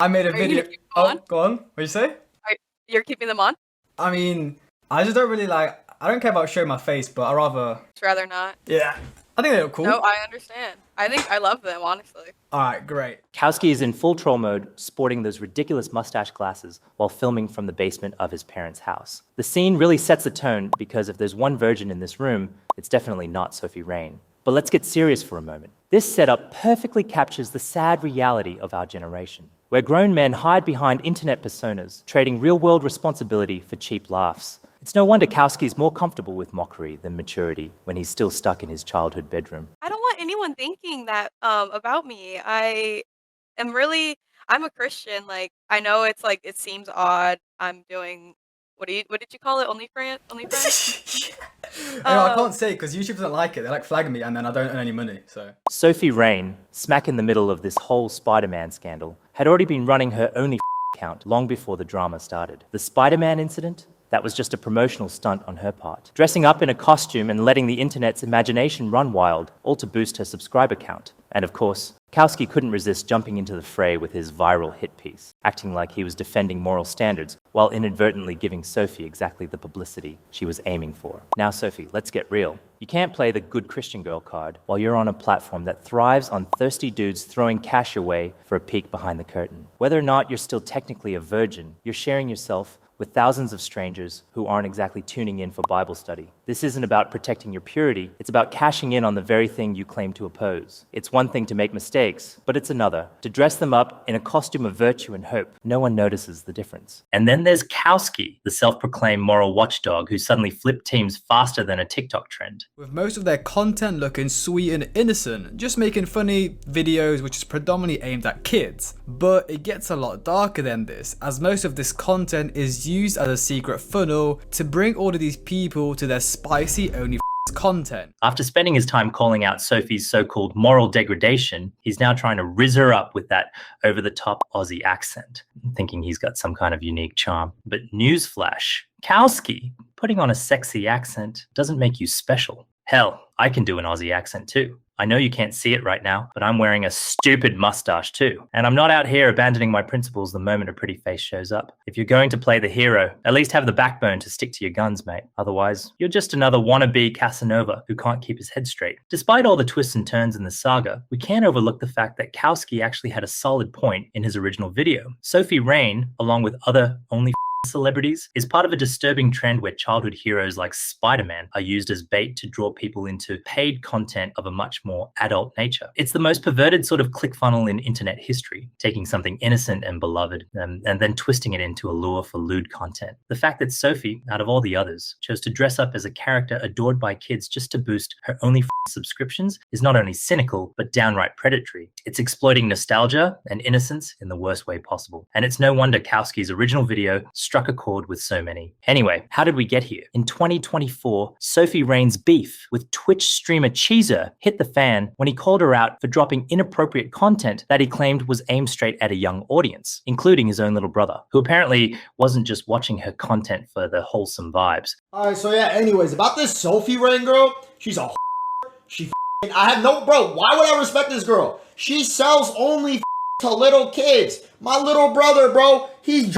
I made a Are you video. gonna keep them on? Oh, go on. What you say? You're keeping them on? I mean, I just don't really like. I don't care about showing my face, but I rather. I'd rather not. Yeah. I think they look No, cool. I understand. I love them, honestly. All right, great. Kowski is in full troll mode, sporting those ridiculous mustache glasses while filming from the basement of his parents' house. The scene really sets the tone because if there's one virgin in this room, it's definitely not Sophie Rain. But let's get serious for a moment. This setup perfectly captures the sad reality of our generation, where grown men hide behind internet personas, trading real-world responsibility for cheap laughs. It's no wonder Kowski's more comfortable with mockery than maturity when he's still stuck in his childhood bedroom. I don't want anyone thinking that about me. I'm a Christian. Like, I know it's like it seems odd. I'm doing what did you call it? OnlyFans? I can't say because YouTube doesn't like it. They like flag me, and then I don't earn any money. So Sophie Rain, smack in the middle of this whole Spider-Man scandal, had already been running her own account long before the drama started. The Spider-Man incident? That was just a promotional stunt on her part. Dressing up in a costume and letting the internet's imagination run wild, all to boost her subscriber count. And of course, Kowski couldn't resist jumping into the fray with his viral hit piece, acting like he was defending moral standards while inadvertently giving Sophie exactly the publicity she was aiming for. Now, Sophie, let's get real. You can't play the good Christian girl card while you're on a platform that thrives on thirsty dudes throwing cash away for a peek behind the curtain. Whether or not you're still technically a virgin, you're sharing yourself with thousands of strangers who aren't exactly tuning in for Bible study. This isn't about protecting your purity, it's about cashing in on the very thing you claim to oppose. It's one thing to make mistakes, but it's another to dress them up in a costume of virtue and hope. No one notices the difference. And then there's Kowski, the self-proclaimed moral watchdog who suddenly flipped teams faster than a TikTok trend. with most of their content looking sweet and innocent, just making funny videos which is predominantly aimed at kids. But it gets a lot darker than this, as most of this content is used as a secret funnel to bring all of these people to their spicy only content. After spending his time calling out Sophie's so-called moral degradation, he's now trying to rizz her up with that over-the-top Aussie accent, thinking he's got some kind of unique charm. But newsflash, Kowski, putting on a sexy accent doesn't make you special. Hell, I can do an Aussie accent too. I know you can't see it right now, but I'm wearing a stupid mustache too. And I'm not out here abandoning my principles the moment a pretty face shows up. If you're going to play the hero, at least have the backbone to stick to your guns, mate. Otherwise, you're just another wannabe Casanova who can't keep his head straight. Despite all the twists and turns in the saga, we can't overlook the fact that Kowski actually had a solid point in his original video. Sophie Rain, along with other only celebrities, is part of a disturbing trend where childhood heroes like Spider-Man are used as bait to draw people into paid content of a much more adult nature. It's the most perverted sort of ClickFunnels in internet history, taking something innocent and beloved and then twisting it into a lure for lewd content. The fact that Sophie, out of all the others, chose to dress up as a character adored by kids just to boost her only subscriptions is not only cynical, but downright predatory. It's exploiting nostalgia and innocence in the worst way possible. And it's no wonder Kowski's original video struck a chord with so many. Anyway, how did we get here? In 2024, Sophie Rain's beef with Twitch streamer Cheezer hit the fan when he called her out for dropping inappropriate content that he claimed was aimed straight at a young audience, including his own little brother, who apparently wasn't just watching her content for the wholesome vibes. Alright, so yeah, anyways, about this Sophie Rain girl, she's a she I have no, bro, why would I respect this girl? She sells only to little kids. My little brother, bro, he's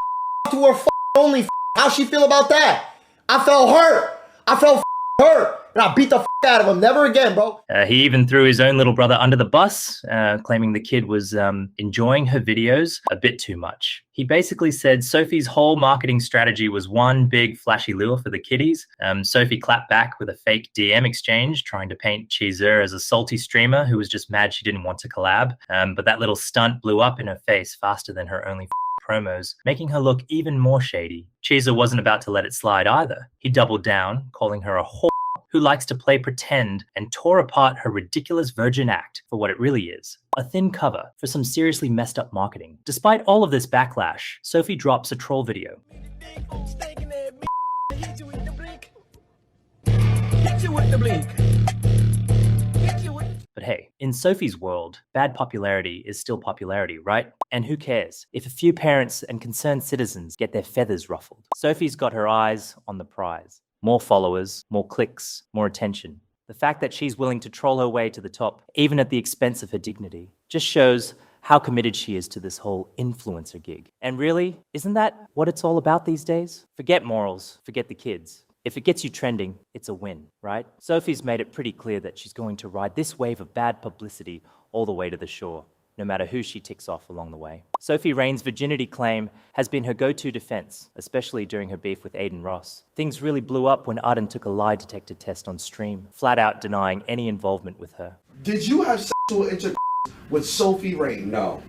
to her only. How she feel about that? I felt hurt. I felt hurt. And I beat the out of him. Never again, bro. He even threw his own little brother under the bus, claiming the kid was enjoying her videos a bit too much. He basically said Sophie's whole marketing strategy was one big flashy lure for the kiddies. Sophie clapped back with a fake DM exchange, trying to paint Cheezer as a salty streamer who was just mad she didn't want to collab. But that little stunt blew up in her face faster than her only promos, making her look even more shady. Cheezer wasn't about to let it slide either. He doubled down, calling her a whore who likes to play pretend, and tore apart her ridiculous virgin act for what it really is, a thin cover for some seriously messed up marketing. Despite all of this backlash, Sophie drops a troll video. But hey, in Sophie's world, bad popularity is still popularity, right? And who cares if a few parents and concerned citizens get their feathers ruffled? Sophie's got her eyes on the prize. More followers, more clicks, more attention. The fact that she's willing to troll her way to the top, even at the expense of her dignity, just shows how committed she is to this whole influencer gig. And really, isn't that what it's all about these days? Forget morals, forget the kids. If it gets you trending, it's a win, right? Sophie's made it pretty clear that she's going to ride this wave of bad publicity all the way to the shore, no matter who she ticks off along the way. Sophie Rain's virginity claim has been her go-to defense, especially during her beef with Aiden Ross. Things really blew up when Arden took a lie detector test on stream, flat out denying any involvement with her. Did you have sexual intercourse with Sophie Rain? No.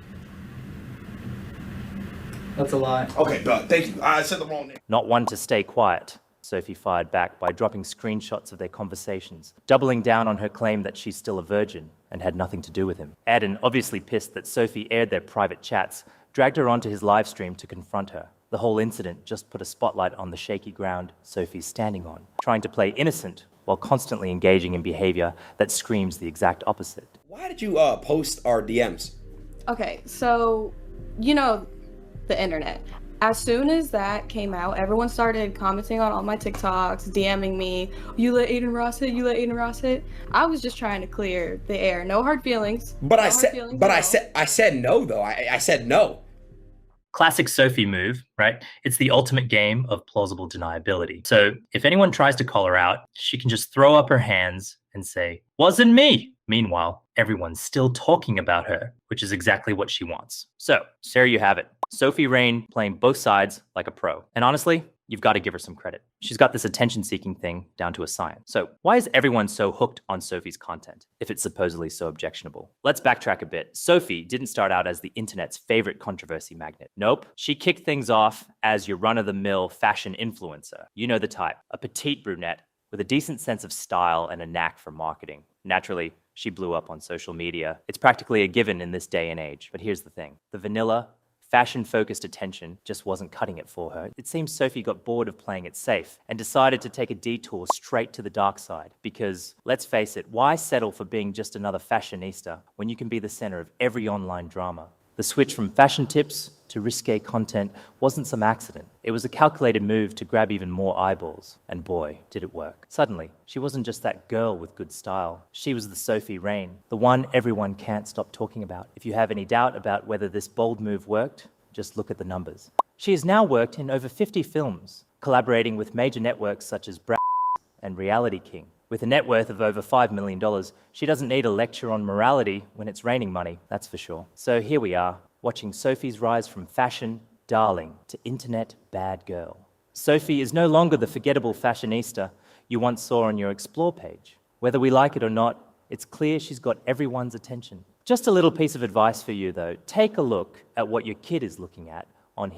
That's a lie. Okay, thank you. I said the wrong name. Not one to stay quiet, Sophie fired back by dropping screenshots of their conversations, doubling down on her claim that she's still a virgin and had nothing to do with him. Aiden, obviously pissed that Sophie aired their private chats, dragged her onto his live stream to confront her. The whole incident just put a spotlight on the shaky ground Sophie's standing on, trying to play innocent while constantly engaging in behavior that screams the exact opposite. Why did you post our DMs? Okay, so, you know, the internet. As soon as that came out, everyone started commenting on all my TikToks, DMing me, you let Aiden Ross hit, you let Aiden Ross hit. I was just trying to clear the air. No hard feelings. But no I said no though. I said no. Classic Sophie move, right? It's the ultimate game of plausible deniability. So if anyone tries to call her out, she can just throw up her hands and say, "Wasn't me." Meanwhile, everyone's still talking about her, which is exactly what she wants. So there you have it. Sophie Rain playing both sides like a pro. And honestly, you've got to give her some credit. She's got this attention-seeking thing down to a science. So why is everyone so hooked on Sophie's content if it's supposedly so objectionable? Let's backtrack a bit. Sophie didn't start out as the internet's favorite controversy magnet. Nope. She kicked things off as your run-of-the-mill fashion influencer. You know the type. A petite brunette with a decent sense of style and a knack for marketing. Naturally, she blew up on social media. It's practically a given in this day and age. But here's the thing. The vanilla, fashion-focused attention just wasn't cutting it for her. It seems Sophie got bored of playing it safe and decided to take a detour straight to the dark side. Because, let's face it, why settle for being just another fashionista when you can be the center of every online drama? The switch from fashion tips to risque content wasn't some accident. It was a calculated move to grab even more eyeballs. And boy, did it work. Suddenly, she wasn't just that girl with good style. She was the Sophie Rain, the one everyone can't stop talking about. If you have any doubt about whether this bold move worked, just look at the numbers. She has now worked in over 50 films, collaborating with major networks such as and Reality King. With a net worth of over $5 million, she doesn't need a lecture on morality when it's raining money, that's for sure. So here we are, watching Sophie's rise from fashion darling to internet bad girl. Sophie is no longer the forgettable fashionista you once saw on your Explore page. Whether we like it or not, it's clear she's got everyone's attention. Just a little piece of advice for you though. Take a look at what your kid is looking at on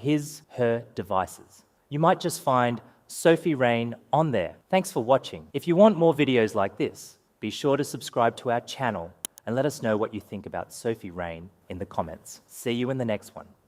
her devices. You might just find Sophie Rain on there. Thanks for watching. If you want more videos like this, be sure to subscribe to our channel and let us know what you think about Sophie Rain in the comments. See you in the next one.